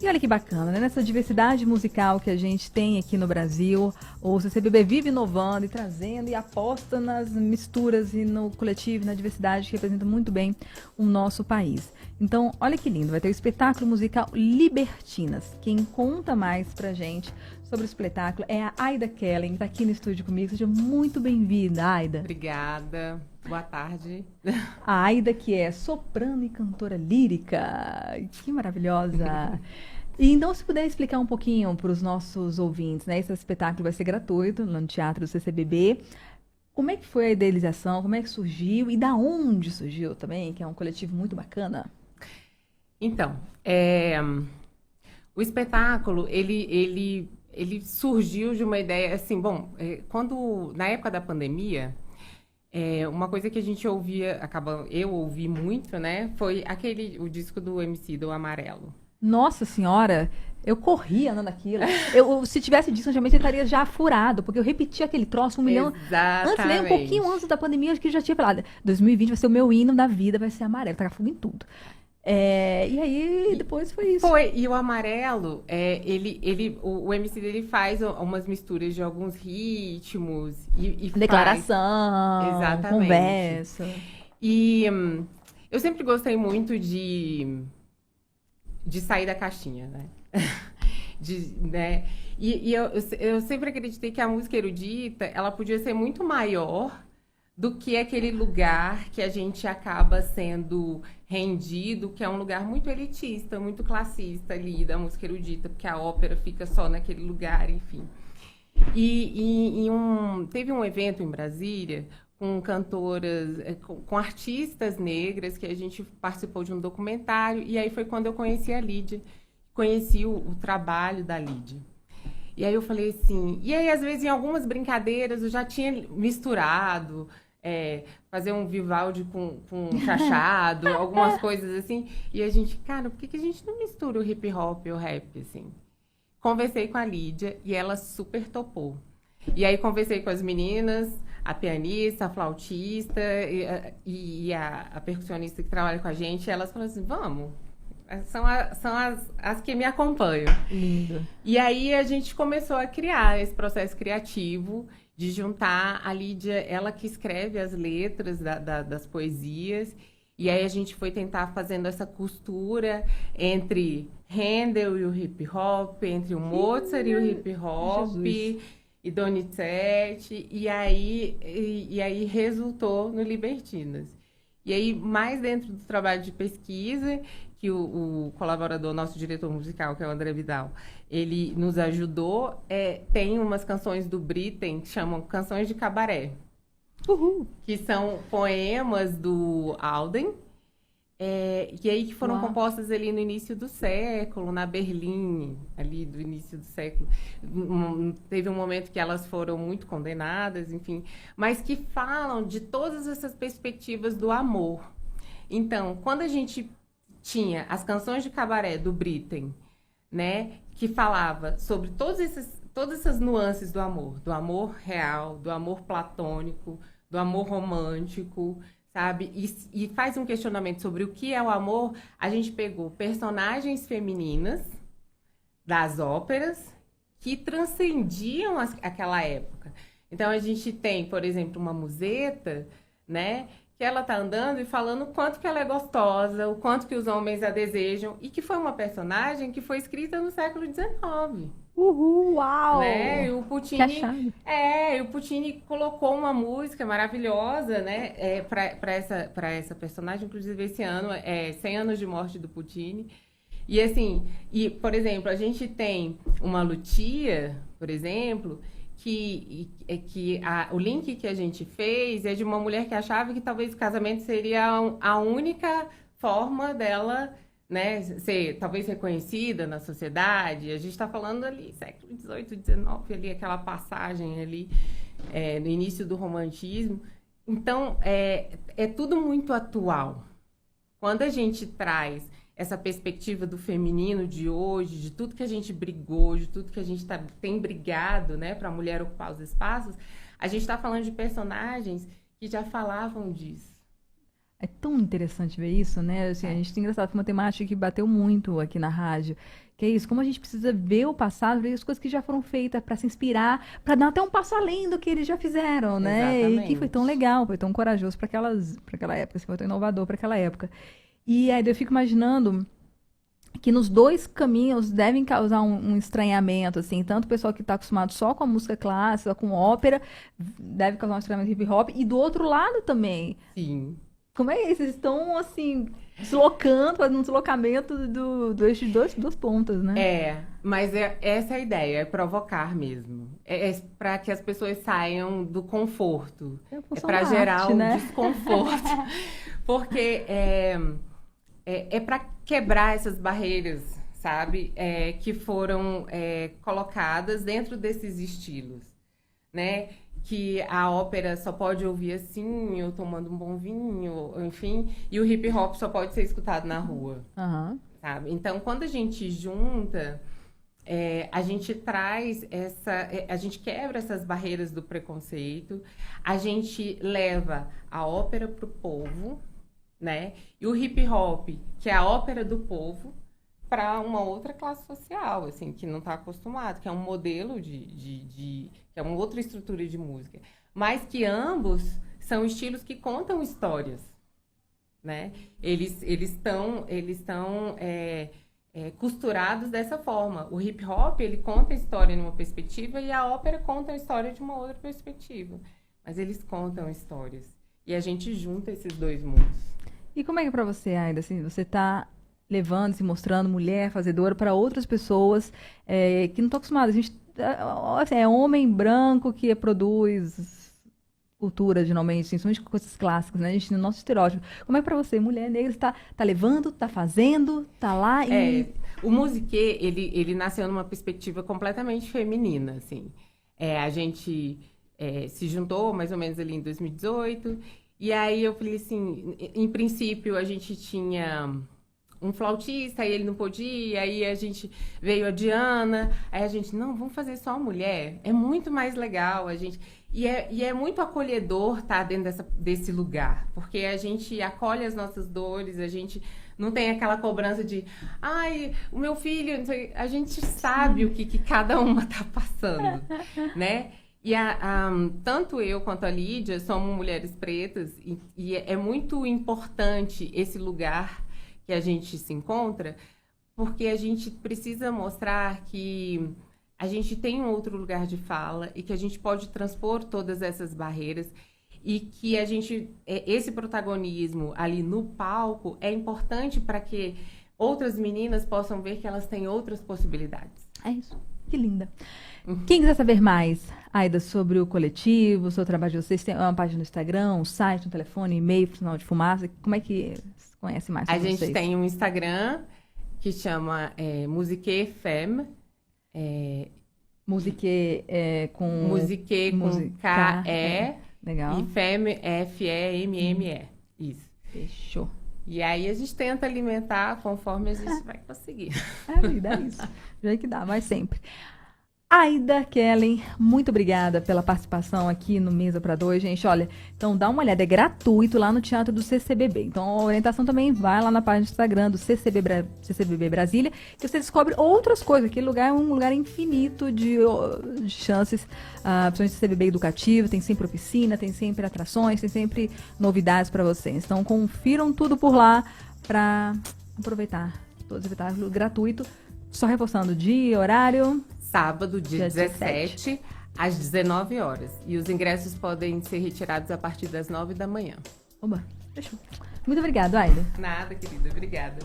E olha que bacana, né? Nessa diversidade musical que a gente tem aqui no Brasil, o CCBB vive inovando e trazendo e aposta nas misturas e no coletivo, na diversidade que representa muito bem o nosso país. Então, olha que lindo, vai ter o espetáculo musical Libertinas. Quem conta mais pra gente sobre o espetáculo é a Aida Kellen, que tá aqui no estúdio comigo. Seja muito bem-vinda, Aida. Obrigada. Boa tarde. A Aida, que é soprano e cantora lírica. Que maravilhosa! E então, se puder explicar um pouquinho para os nossos ouvintes, né? Esse espetáculo vai ser gratuito no Teatro do CCBB. Como é que foi a idealização? Como é que surgiu? E da onde surgiu também? Que é um coletivo muito bacana. Então, o espetáculo, ele surgiu de uma ideia, assim, bom, na época da pandemia, uma coisa que a gente ouvia, eu ouvi muito, né, foi o disco do MC, do Amarelo. Nossa Senhora, eu corria andando aquilo. Se tivesse disso, antigamente eu estaria já furado, porque eu repetia aquele troço 1 milhão. Exatamente. Antes, nem um pouquinho antes da pandemia, acho que já tinha falado. 2020 vai ser o meu hino da vida, vai ser amarelo, tacar fogo em tudo. E aí, depois foi isso. E o Amarelo, o MC dele faz umas misturas de alguns ritmos e declaração, exatamente. Conversa. E eu sempre gostei muito de sair da caixinha, né? E eu sempre acreditei que a música erudita, ela podia ser muito maior do que aquele lugar que a gente acaba sendo rendido, que é um lugar muito elitista, muito classista ali da música erudita, porque a ópera fica só naquele lugar, enfim. Teve um evento em Brasília com cantoras, com artistas negras, que a gente participou de um documentário, e aí foi quando eu conheci a Lídia, conheci o trabalho da Lídia. E aí eu falei assim, e aí às vezes em algumas brincadeiras eu já tinha misturado, fazer um Vivaldi com chachado, algumas coisas assim, e a gente, cara, por que a gente não mistura o hip hop e o rap, assim? Conversei com a Lídia e ela super topou. E aí conversei com as meninas, a pianista, a flautista e a percussionista que trabalha com a gente, e elas falaram assim, vamos, são as que me acompanham. Lindo. E aí a gente começou a criar esse processo criativo de juntar a Lídia, ela que escreve as letras das poesias, e aí a gente foi tentar fazendo essa costura entre Handel e o hip hop, entre o Mozart e o hip hop, Jesus. E Donizetti, e aí resultou no Libertinas. E aí, mais dentro do trabalho de pesquisa, que o colaborador, nosso diretor musical, que é o André Vidal, ele nos ajudou, tem umas canções do Britten que chamam Canções de Cabaré. Uhul. Que são poemas do Alden, e aí que foram compostas ali no início do século, na Berlim, ali do início do século. Teve um momento que elas foram muito condenadas, enfim, mas que falam de todas essas perspectivas do amor. Então, quando a gente tinha as canções de cabaré do Britten, né, que falava sobre todas essas nuances do amor real, do amor platônico, do amor romântico, sabe? E faz um questionamento sobre o que é o amor. A gente pegou personagens femininas das óperas que transcendiam aquela época. Então, a gente tem, por exemplo, uma Musetta, né? Que ela tá andando e falando o quanto que ela é gostosa, o quanto que os homens a desejam, e que foi uma personagem que foi escrita no século XIX. Uhul, uau! Né? E o Puccini colocou uma música maravilhosa, né? Para essa personagem, inclusive esse ano, 100 anos de morte do Puccini. E assim, por exemplo, a gente tem uma Lucia, por exemplo, o link que a gente fez é de uma mulher que achava que talvez o casamento seria a única forma dela, né, ser talvez reconhecida na sociedade. A gente está falando ali século XVIII, XIX, ali aquela passagem ali no início do romantismo. Então é tudo muito atual. Quando a gente traz essa perspectiva do feminino de hoje, de tudo que a gente brigou, de tudo que a gente tem brigado, né, para a mulher ocupar os espaços, a gente está falando de personagens que já falavam disso. É tão interessante ver isso, né? Assim, a gente tem engraçado uma temática que bateu muito aqui na rádio, que é isso, como a gente precisa ver o passado, ver as coisas que já foram feitas para se inspirar, para dar até um passo além do que eles já fizeram, né? Exatamente. E que foi tão legal, foi tão corajoso para aquela época, assim, foi tão inovador para aquela época. E aí eu fico imaginando que nos dois caminhos devem causar um estranhamento, assim, tanto o pessoal que está acostumado só com a música clássica, com ópera, deve causar um estranhamento hip hop, e do outro lado também. Sim. Como é isso? Eles estão, assim, deslocando, fazendo um deslocamento duas pontas, né? Mas essa é a ideia, é provocar mesmo. É para que as pessoas saiam do conforto. É para gerar um desconforto. Porque é para quebrar essas barreiras, sabe? Que foram colocadas dentro desses estilos, né? Que a ópera só pode ouvir assim, ou tomando um bom vinho, enfim, e o hip hop só pode ser escutado na rua, sabe? Então, quando a gente junta, a gente traz a gente quebra essas barreiras do preconceito, a gente leva a ópera pro povo, né? E o hip hop, que é a ópera do povo, para uma outra classe social, assim, que não está acostumado, que é um modelo que é uma outra estrutura de música, mas que ambos são estilos que contam histórias, né? Eles estão costurados dessa forma. O hip hop, ele conta a história numa perspectiva e a ópera conta a história de uma outra perspectiva, mas eles contam histórias e a gente junta esses dois mundos. E como é que é para você, Aida, assim, você está levando, se mostrando mulher fazedora para outras pessoas que não estão acostumadas. A gente assim, é homem branco que produz cultura, geralmente, principalmente coisas clássicas, né? A gente, no nosso estereótipo. Como é para você, mulher negra, está levando, está fazendo, está lá e... O musiquê, ele nasceu numa perspectiva completamente feminina, assim. A gente se juntou mais ou menos ali em 2018, e aí eu falei assim, em princípio a gente tinha um flautista, e ele não podia, aí a gente veio a Diana, aí a gente, não, vamos fazer só mulher, é muito mais legal, a gente... E é muito acolhedor estar dentro desse lugar, porque a gente acolhe as nossas dores, a gente não tem aquela cobrança de, ai, o meu filho, não sei, a gente sabe o que cada uma está passando, né? E tanto eu quanto a Lídia somos mulheres pretas, e é muito importante esse lugar que a gente se encontra, porque a gente precisa mostrar que a gente tem um outro lugar de fala e que a gente pode transpor todas essas barreiras e que a gente, esse protagonismo ali no palco é importante para que outras meninas possam ver que elas têm outras possibilidades. É isso, que linda. Quem quiser saber mais, Aida, sobre o coletivo, o seu trabalho de vocês, tem uma página no Instagram, um site, um telefone, e-mail, Sinal de Fumaça, como é que conhece mais sobre vocês? A gente tem um Instagram que chama Musique Femme. Musique com... Musique com K-E. Legal. E Femme, F-E-M-M-E. Isso. Fechou. E aí a gente tenta alimentar conforme a gente vai conseguir. Dá isso. Já que dá, mas sempre. Aida Kellen, muito obrigada pela participação aqui no Mesa para Dois, gente. Olha, então dá uma olhada, é gratuito lá no Teatro do CCBB. Então a orientação também vai lá na página do Instagram do CCBB Brasília, que você descobre outras coisas. Aquele lugar é um lugar infinito de chances, principalmente CCBB educativo, tem sempre oficina, tem sempre atrações, tem sempre novidades para vocês. Então confiram tudo por lá para aproveitar todo esse espetáculo gratuito. Só reforçando o dia, horário... Sábado, dia 17, às 19 horas. E os ingressos podem ser retirados a partir das 9 da manhã. Oba, fechou. Muito obrigada, Aida. Nada, querida. Obrigada.